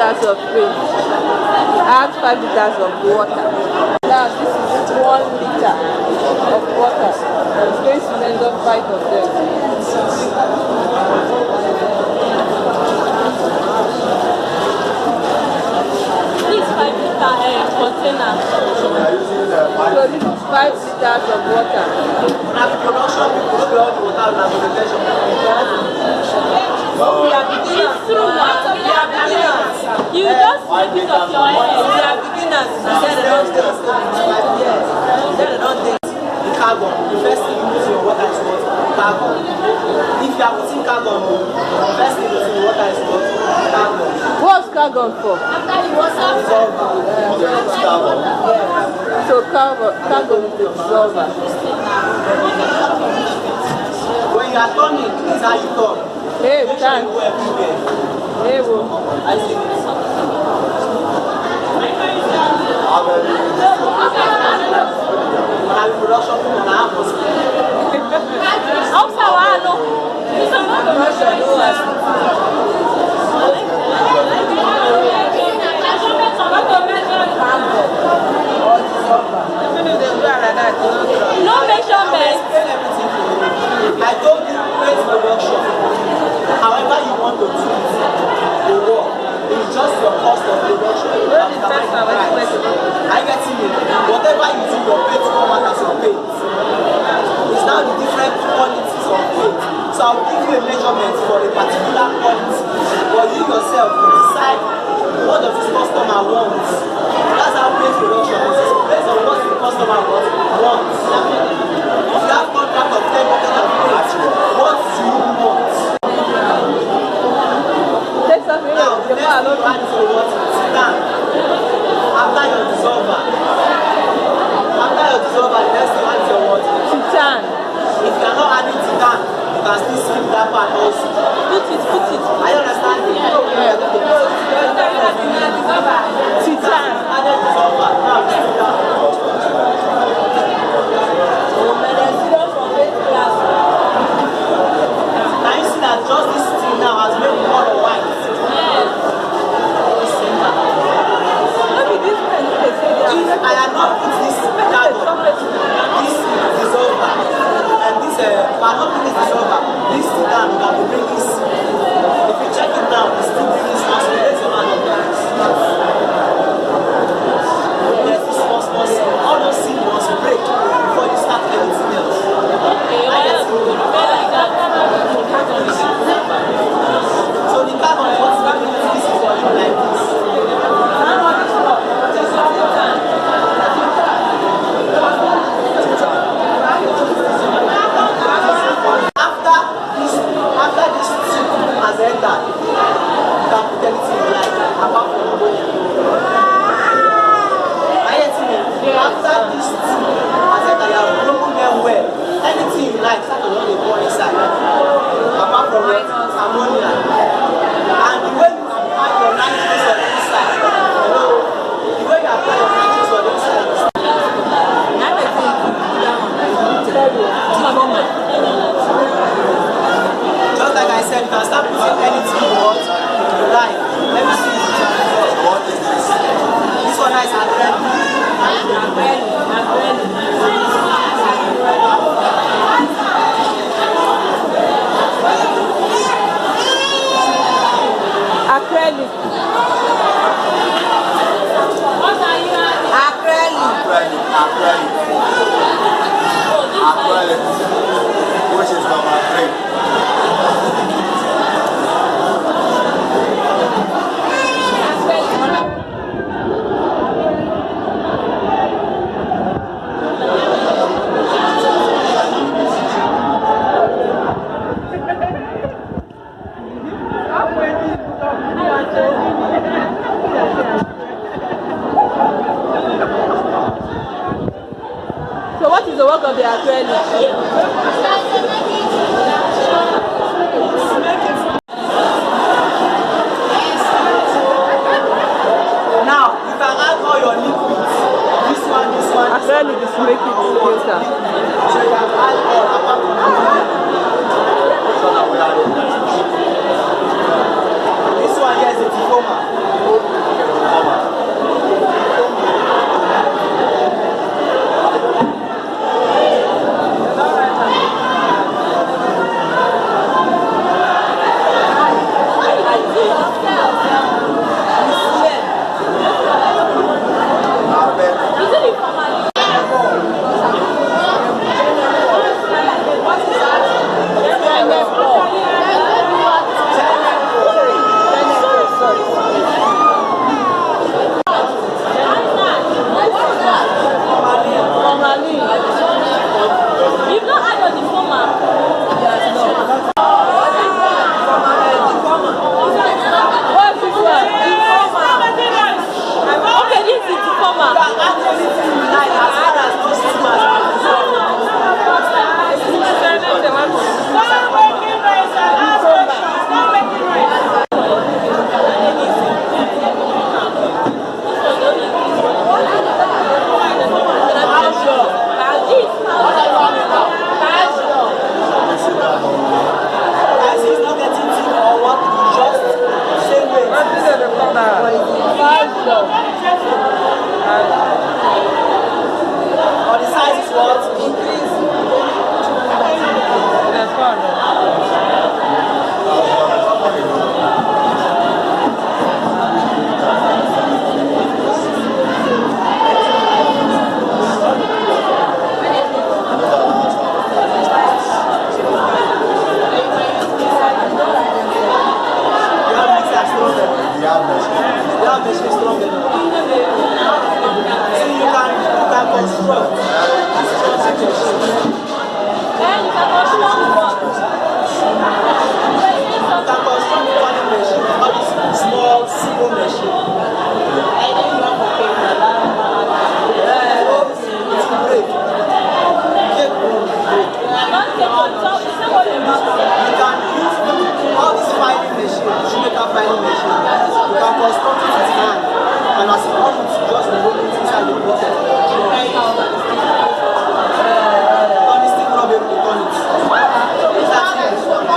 liters of paint. Add 5 liters of water. Now this is 1 liter of water. It's going to measure 5 of them. This 5 liter container. So this is 5 liters of water. It's true now. You just make it of your head. We are beginners. The carbon, the first thing you put in your water is what? Carbon. If you are putting carbon, the first thing you put in your water is what? Carbon. What's carbon for? So carbon is the dissolver. When you are turning, it's how you turn. Hey, Make sure you thanks. go everywhere. Hey, wo. I see this. Production on our house. Also, I know. No measurement. I told you praise production. However you want to do it, the work. It's just your cost of production. I get it. Whatever you do, your paint come out as your paint. It's now the different qualities of paint. So I'll give you a measurement for a particular quality. But you yourself will decide what does this customer want. That's how paint production is. Based on what the customer wants. If you have contract of 10 buckets of paint, what do you want? Take something Now, the else. next thing you add is your water. Sit down. After your dissolver. After your dissolver, the next thing you add is your water. Titan. If you are not adding titan, you can still skip that part also. Put it. Are you understanding? Titan. Added dissolver. Now, sit down. Now you see that just this thing now has made the color white. If I had not put this carbon, this dissolver, and this if I had not put this dissolver, this down, you can bring this. If you check it now, it's still bringing this as well as your hand on this. There's this small seed. All those seeds must break before you start anything else. So the carbon is what's making this is for you like this. After this tube has entered, you can put anything you like apart from ammonia. Are you getting me? After this tube has entered, you have broken them well. Anything you like, start to run the ball inside. Apart from ammonia. And the way you apply your nitrogen on the inside, the way you apply your nitrogen on the inside is just like I said, you can start putting anything you want you like. Let me see. What is this? This one is Acrylic. What are you adding? Acrylic. Which is number 3. So what is the work of the acrylic? now you can add all your liquids. This one. Acrylic is making it filter. So you can add all apart from this one here is a diploma. filing machine. You can construct it with hand. And as you come, it's just remove it inside the bucket. Turn this thing, not be able to turn it. If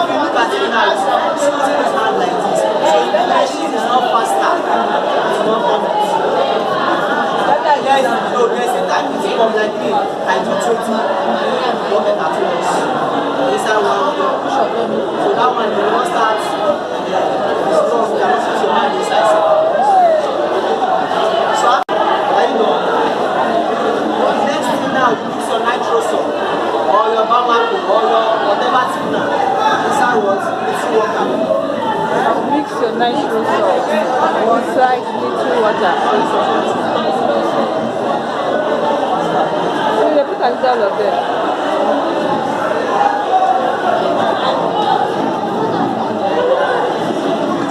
you look at it now, it's using his hand like this. So if the machine is not faster, it's not coming. There's a time it will come like me. I do 20 bucket at once. Inside one block. So that one, you will not start strong, you cannot put your hand inside. So I know. Next thing now, you mix your nitroso or your barbecue or your whatever thing now. Inside what? It's water. Mix your nitrous salt inside little water. So you put all of them.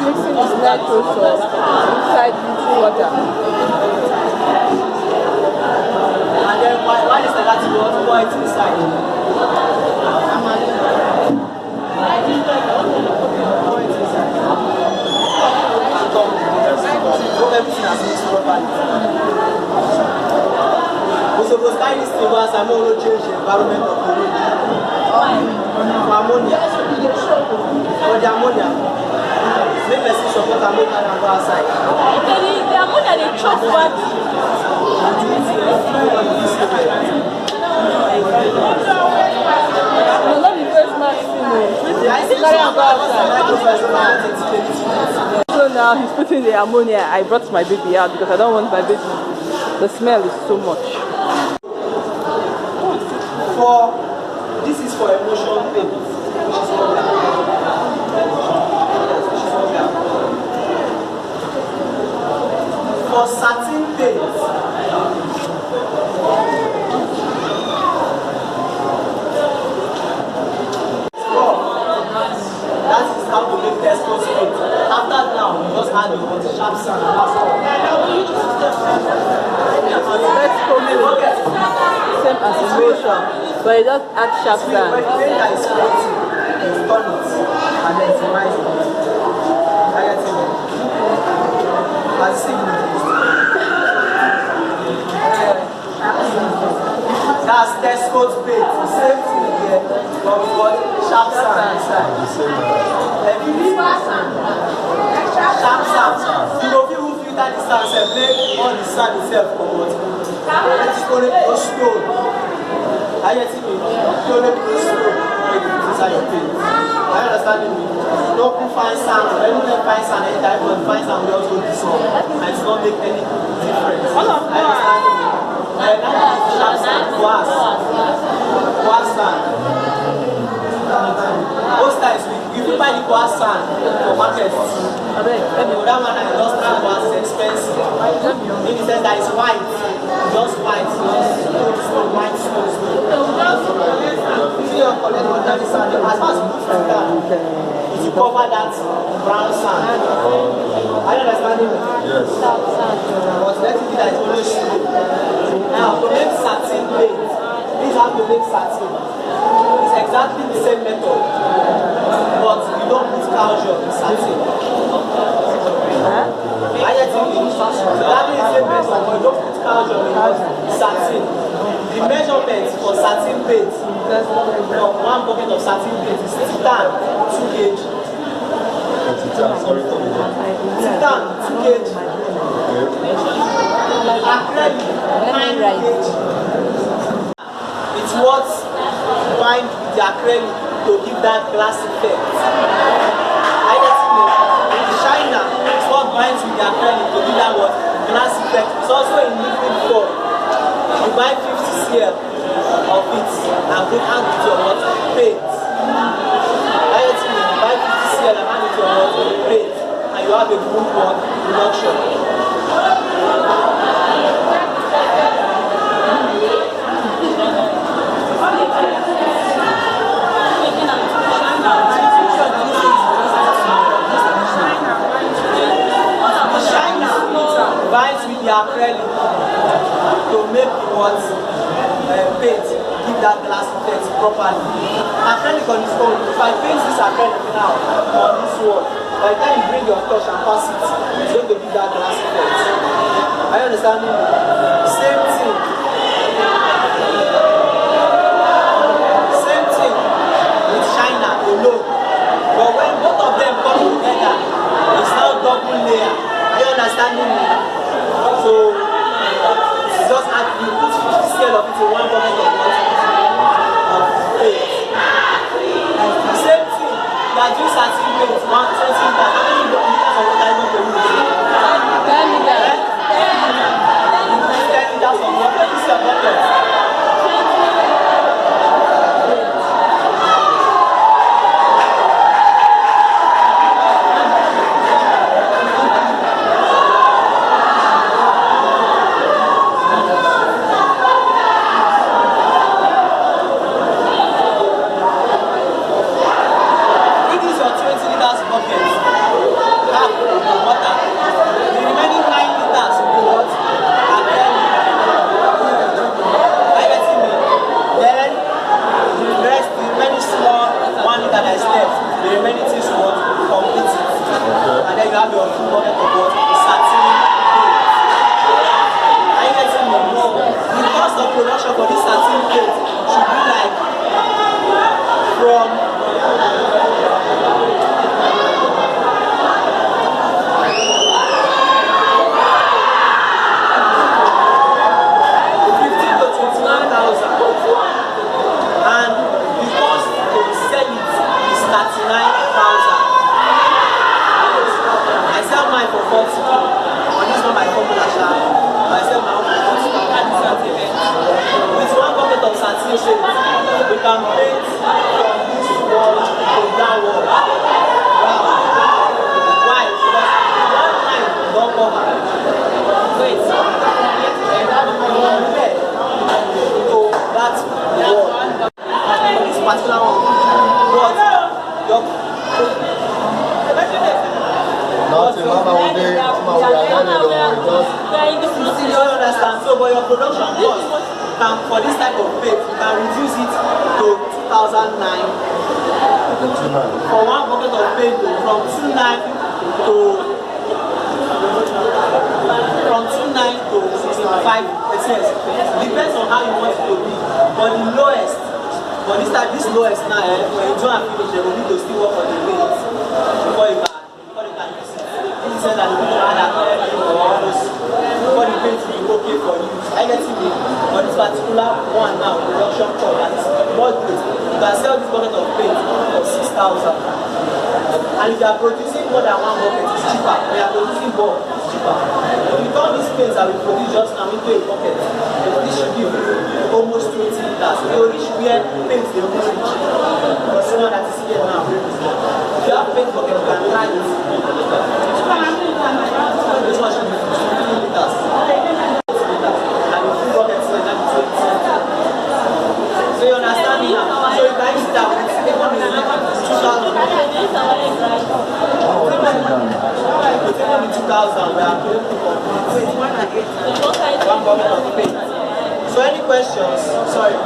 Mixing this nitrous salt inside little water. And then why is that you want to pour it inside? Everything has mixed properly. We suppose carry this thing once and not change the environment of the room. For ammonia. For the ammonia. Make person support ammonia and go outside. The ammonia they chop what? No, not the first maximum. Carry and go outside. So now he's putting the ammonia. I brought my baby out because I don't want my baby. The smell is so much. This is for emotion pain, which is what we are. For certain pains, that is how to make test concentrate. After now, you just add your sharp sand. That's all. Let's come in. Same as emotion, but you just add sharp When sand. that is floating, you turn it and then it's rise it. I get it. As signal. That's Tesco's bait. Same thing here, but we got sharp sand inside. Sharp sand. You know, people filter the sand, say, make all the sand itself come out. It's going to go slow. I get it. You only put slow inside your paint. Are you understanding me? Don't put fine sand. When you don't fine sand, anytime you fine sand, we also do this one. And it's not make any difference. Are you understanding me? Sharp sand, glass sand. Most times, if you buy the glass sand for market, that one is just glass is expensive. In the sense that it's white, just white, white stones. If you collect ordinary sand, as far as you put from that, you cover that brown sand. Are you understanding me? Yes. But let it be that it's always slow. Now, to make satin paint, this is how to make satin. It's exactly the same method, but you don't put calcium in satin. I get it. So that is the same method, but you don't put calcium in satin. The measurement for satin paint, one bucket of satin paint is titan 2 kg. Sorry, Titan 2 kg. Acrylic 9 kg. It's what bind with the acrylic to give that glass effect. I get it. The shiner is what binds with the acrylic to give that what glass effect. It's also in liquid form. You buy 50 cl of it and put hand with your what paint. I get it. You buy 50 cl and hand with your what paint, and you have a good one reduction. Binds with the acrylic to make what paint give that glass effect properly. Acrylic on its own, if I paint this acrylic now on this wall, by the time you bring your touch and pass it, it's going to be that glass effect. Are you understanding me? Same thing. Same thing with China alone. But when both of them come together, it's now double layer. Are you understanding me? So it's just like you put 50 scale of it in one bucket of water. Same thing. You are doing certain weights, 120 liters. How many liters of water are you going to use? 10 liters. 10 liters of water. This is your bucket. So any questions? Sorry. I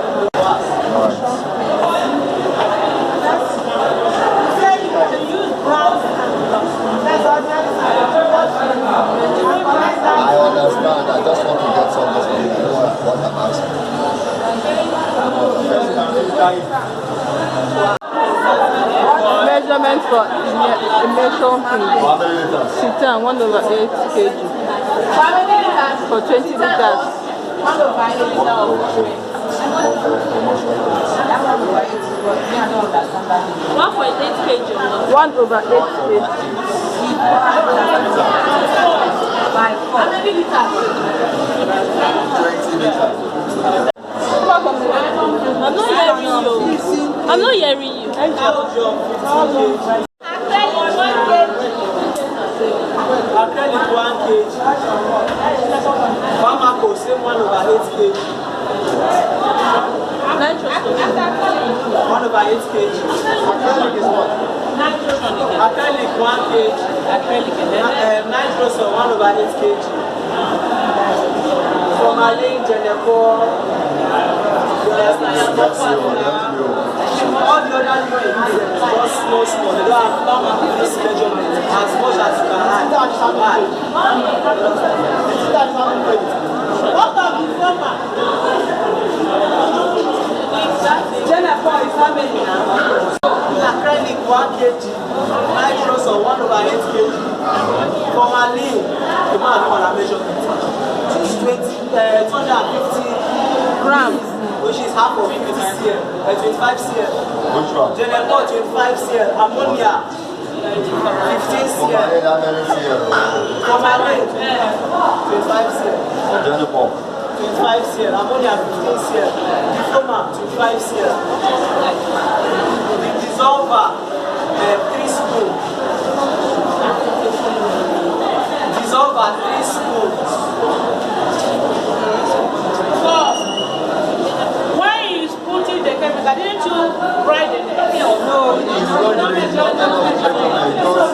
understand. I just want to get some understanding of what I'm asking. Measurement for emission How many liters? Citan 1/8 kg for 20 liters. 1/8 kg. 1/8 kg. How many liters? 20 liters. I'm not hearing you. I'm not hearing you. Acrylic 1 kg. Pharmaco same 1/8 kg. 1/8 kg. Acrylic is what? Acrylic 1 kg. Nitroso 1/8 kg. Formalin, Genefor. All the Jordan when it's just small. They don't have this measurement as much as you can add. What of the former? Jennifer is how many now? Acrylic 1 kg, nitrous or 1/8 kg. For Malin, the man who want to measure it. 250 grams, which is half of 50 cl, 25 cl. Which one? Jennifer 25 cl, ammonia 15 cl. How many CL? For Malin, 25 cl. Jennifer. 25 cl, ammonia 15 cl, diploma 25 cl. The dissolver 3 spoons. Dissolver 3 spoons. So, when you putting the chemical, didn't you write the name? It's not the measurement of the